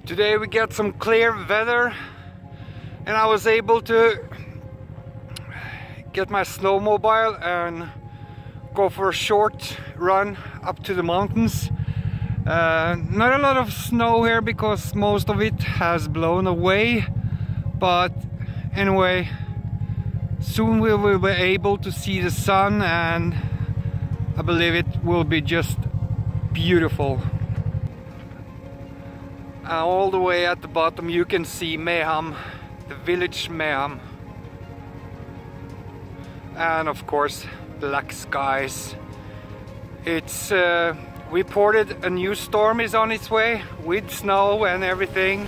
Today we got some clear weather and I was able to get my snowmobile and go for a short run up to the mountains. Not a lot of snow here because most of it has blown away, but anyway, soon we will be able to see the sun and I believe it will be just beautiful. All the way at the bottom you can see Mehamn, the village Mehamn, and of course black skies. It's reported a new storm is on its way with snow and everything,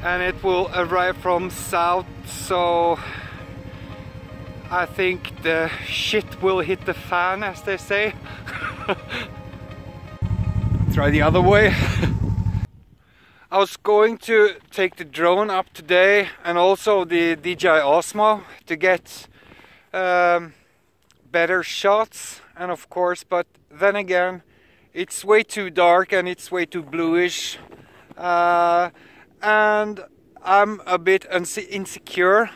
and it will arrive from south, so I think the shit will hit the fan, as they say. Try the other way. I was going to take the drone up today and also the DJI Osmo to get better shots, and of course, but then again it's way too dark and it's way too bluish, and I'm a bit insecure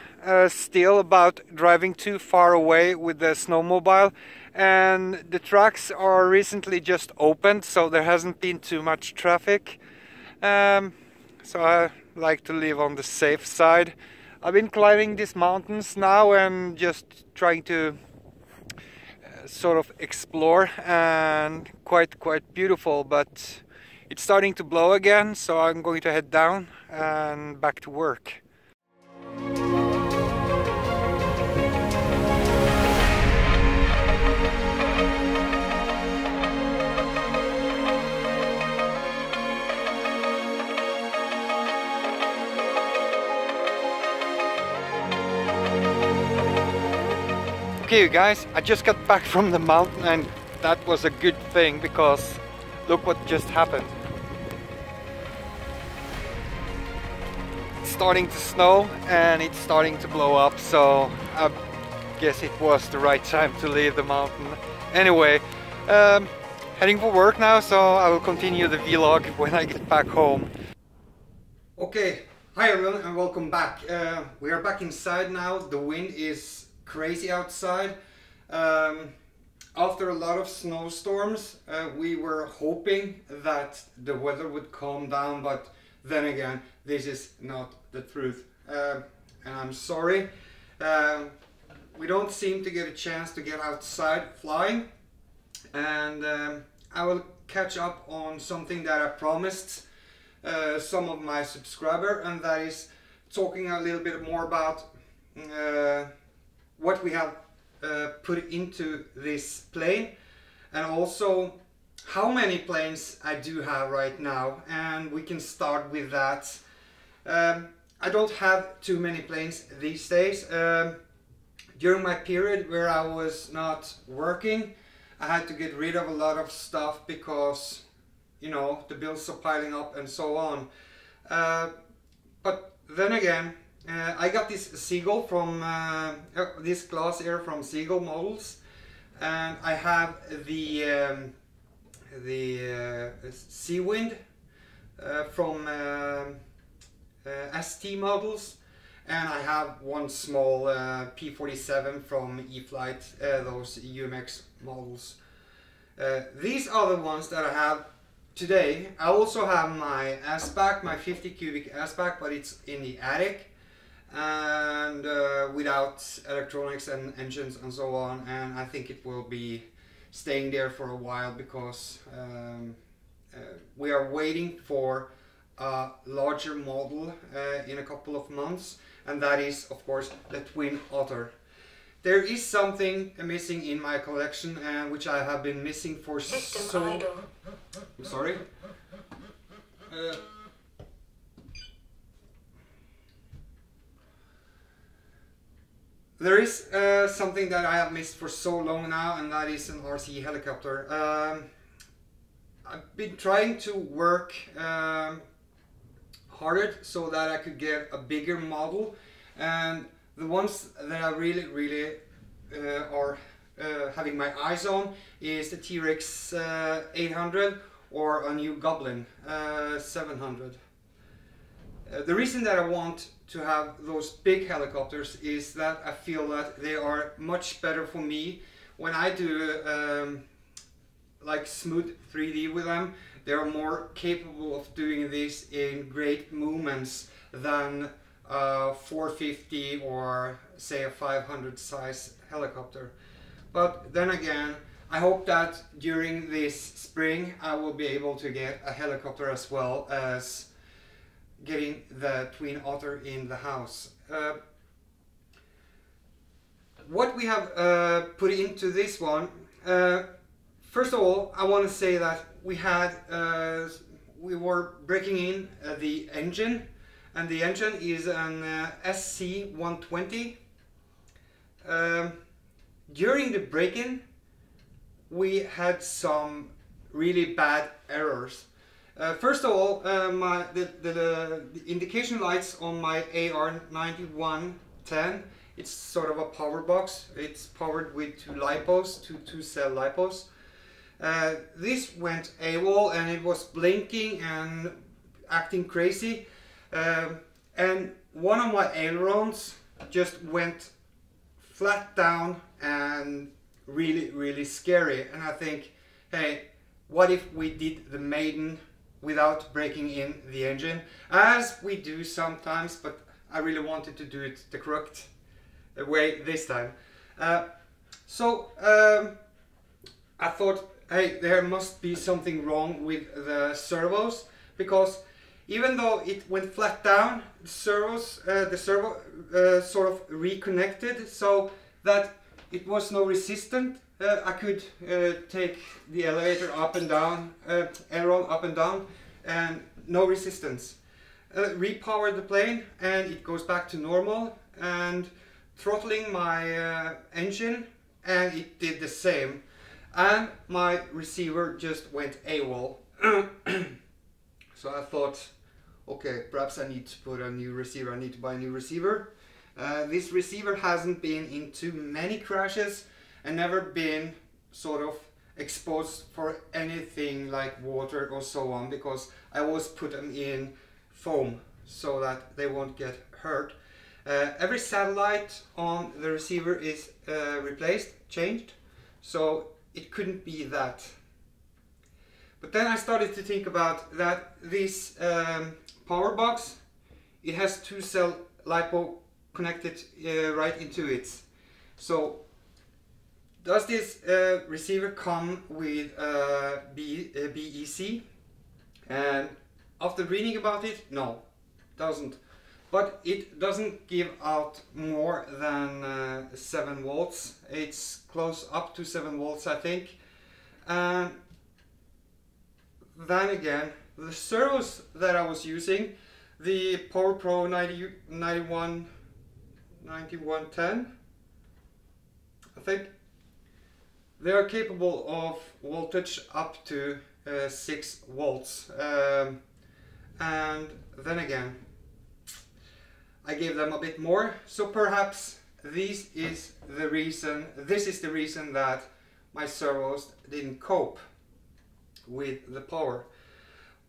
still about driving too far away with the snowmobile, and the tracks are recently just opened, so there hasn't been too much traffic. So I like to live on the safe side. I've been climbing these mountains now and just trying to sort of explore, and quite beautiful, but it's starting to blow again, so I'm going to head down and back to work. Okay, you guys, I just got back from the mountain and that was a good thing because look what just happened. It's starting to snow and it's starting to blow up, so I guess it was the right time to leave the mountain. Anyway, heading for work now, so I will continue the vlog when I get back home. Okay, hi everyone and welcome back. We are back inside now. The wind is crazy outside. After a lot of snowstorms, we were hoping that the weather would calm down, but then again, this is not the truth. And I'm sorry. We don't seem to get a chance to get outside flying, and I will catch up on something that I promised some of my subscribers, and that is talking a little bit more about what we have put into this plane, and also how many planes I do have right now, and we can start with that. I don't have too many planes these days. During my period where I was not working, I had to get rid of a lot of stuff because, you know, the bills are piling up and so on. But then again, I got this Seagull from this glass here from Seagull Models, and I have the Seawind from ST Models, and I have one small P47 from E-Flight, those UMX models. These are the ones that I have today. I also have my S-Back, my 50 cubic S-Back, but it's in the attic and without electronics and engines and so on, and I think it will be staying there for a while because we are waiting for a larger model in a couple of months, and that is of course the Twin Otter. There is something missing in my collection, and which I have been missing for so... I'm sorry. There is something that I have missed for so long now, and that is an RC helicopter. I've been trying to work harder so that I could get a bigger model, and the ones that I really are having my eyes on is the T-Rex 800 or a new Goblin 700. The reason that I want to have those big helicopters is that I feel that they are much better for me when I do like smooth 3D with them. They are more capable of doing this in great movements than 450 or say a 500 size helicopter. But then again, I hope that during this spring I will be able to get a helicopter as well as getting the Twin Otter in the house. What we have put into this one, first of all, I want to say that we were breaking in the engine, and the engine is an SC120. During the break-in, we had some really bad errors. First of all, the indication lights on my AR9110, it's sort of a power box. It's powered with two LiPos, two cell LiPos. This went AWOL and it was blinking and acting crazy. And one of my ailerons just went flat down and really scary. And I think, hey, what if we did the maiden without breaking in the engine, as we do sometimes, but I really wanted to do it the correct way this time. So I thought, hey, there must be something wrong with the servos, because even though it went flat down, the servo sort of reconnected so that it was no resistance. I could take the elevator up and down, aileron up and down, and no resistance. Repower the plane and it goes back to normal, and throttling my engine and it did the same, and my receiver just went AWOL. So I thought, okay, perhaps I need to put a new receiver, I need to buy a new receiver. This receiver hasn't been in too many crashes and never been sort of exposed for anything like water or so on, because I always put them in foam so that they won't get hurt. Every satellite on the receiver is changed, so it couldn't be that. But then I started to think about that this power box, it has two cell LiPo connected right into it. So does this receiver come with BEC? And after reading about it, no, it doesn't. But it doesn't give out more than 7 volts. It's close up to 7 volts, I think. And then again, the servos that I was using, the PowerPro 9110, I think, they are capable of voltage up to 6 volts. And then again, I gave them a bit more, so perhaps this is the reason that my servos didn't cope with the power.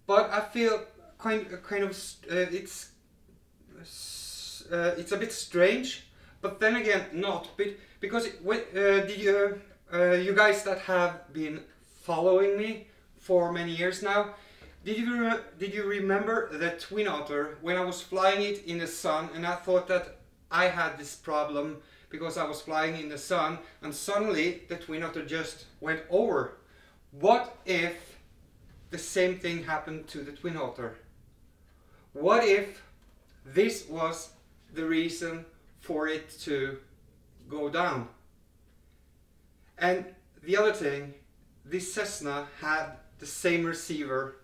But I feel kind of it's a bit strange, but then again not, because you guys that have been following me for many years now, did you remember the Twin Otter when I was flying it in the sun, and I thought that I had this problem because I was flying in the sun and suddenly the Twin Otter just went over? What if the same thing happened to the Twin Otter? What if this was the reason for it to go down? And the other thing, this Cessna had the same receiver.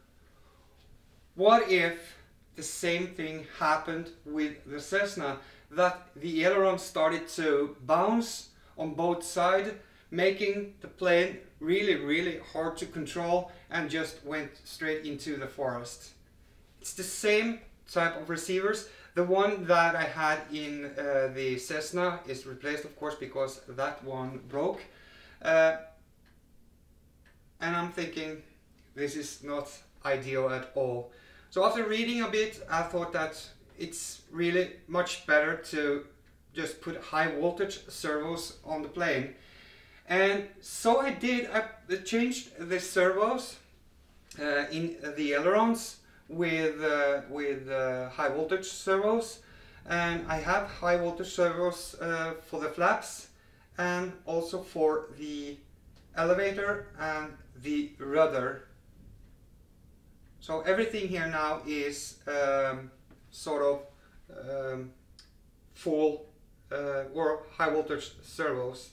What if the same thing happened with the Cessna, that the aileron started to bounce on both sides, making the plane really hard to control, and just went straight into the forest? It's the same type of receivers. The one that I had in the Cessna is replaced, of course, because that one broke. And I'm thinking, this is not ideal at all. So after reading a bit, I thought that it's really much better to just put high voltage servos on the plane. And so I did. I changed the servos in the ailerons with high voltage servos, and I have high voltage servos for the flaps and also for the elevator and the rudder. So everything here now is sort of full or high voltage servos.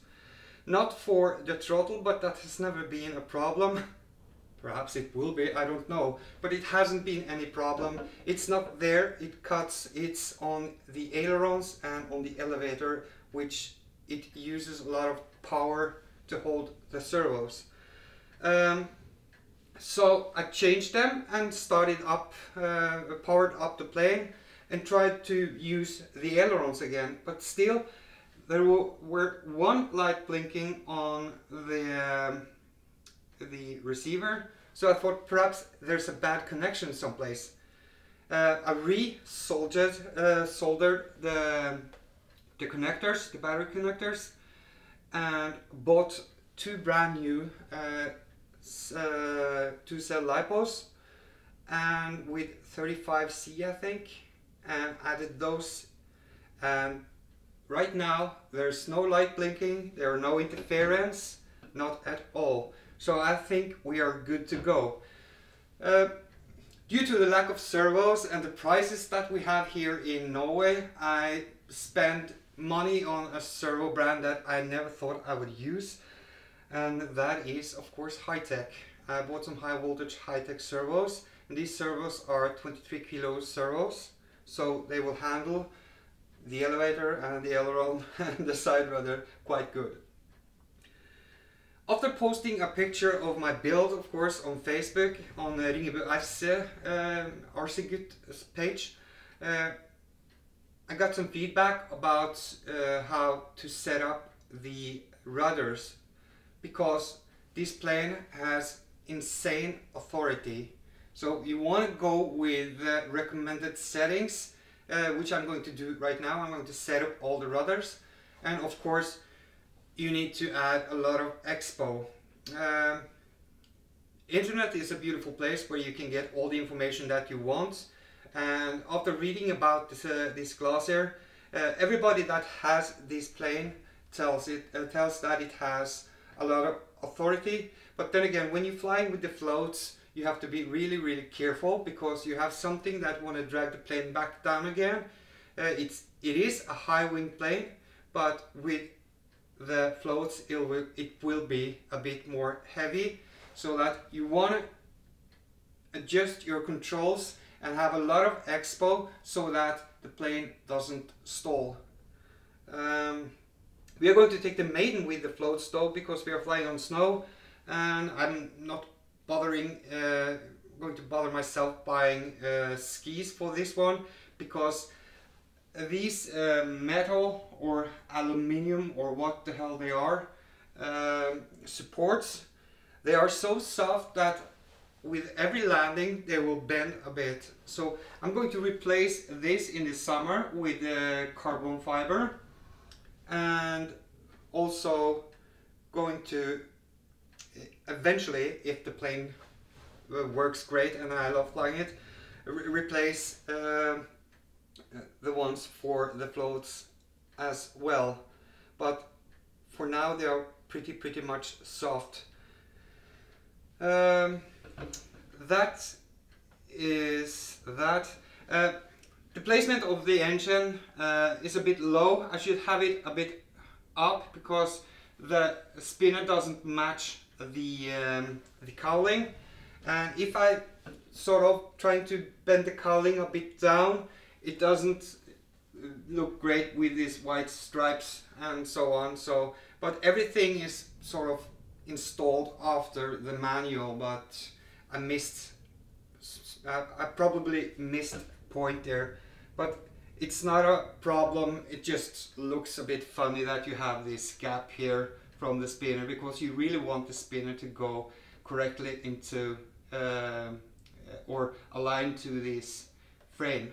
Not for the throttle, but that has never been a problem. Perhaps it will be, I don't know, but it hasn't been any problem. It's not there, it cuts, it's on the ailerons and on the elevator, which it uses a lot of power to hold the servos. So I changed them and started up, powered up the plane and tried to use the ailerons again, but still there were one light blinking on the receiver, so I thought perhaps there's a bad connection someplace. I re-soldered the connectors, the battery connectors, and bought two brand new 2-cell lipos and with 35C I think, and added those, and right now there's no light blinking, there are no interference, not at all. So I think we are good to go. Due to the lack of servos and the prices that we have here in Norway, I spend money on a servo brand that I never thought I would use, and that is of course Hi-Tech. I bought some high voltage Hi-Tech servos, and these servos are 23 kilo servos, so they will handle the elevator and the aileron and the side rudder quite good. After posting a picture of my build, of course, on Facebook, on the Ringebu RC Gut page, I got some feedback about how to set up the rudders, because this plane has insane authority. So you want to go with the recommended settings, which I'm going to do right now. I'm going to set up all the rudders, and of course you need to add a lot of expo. Internet is a beautiful place where you can get all the information that you want, and after reading about this glass here, everybody that has this plane tells that it has a lot of authority. But then again, when you're flying with the floats, you have to be really careful, because you have something that want to drag the plane back down again. It is a high wing plane, but with the floats it will be a bit more heavy, so that you want to adjust your controls and have a lot of expo so that the plane doesn't stall. We are going to take the Maiden with the floats though, because we are flying on snow, and I'm not going to bother myself buying skis for this one, because these metal or aluminium or what the hell they are supports, they are so soft that with every landing they will bend a bit. So I'm going to replace this in the summer with carbon fiber, and also going to eventually, if the plane works great and I love flying it, replace the ones for the floats as well. But for now they are pretty much soft. That is that. The placement of the engine is a bit low. I should have it a bit up, because the spinner doesn't match the cowling, and if I sort of trying to bend the cowling a bit down, it doesn't look great with these white stripes and so on. So, but everything is sort of installed after the manual, but I probably missed a point there, but it's not a problem. It just looks a bit funny that you have this gap here from the spinner, because you really want the spinner to go correctly into or aligned to this frame.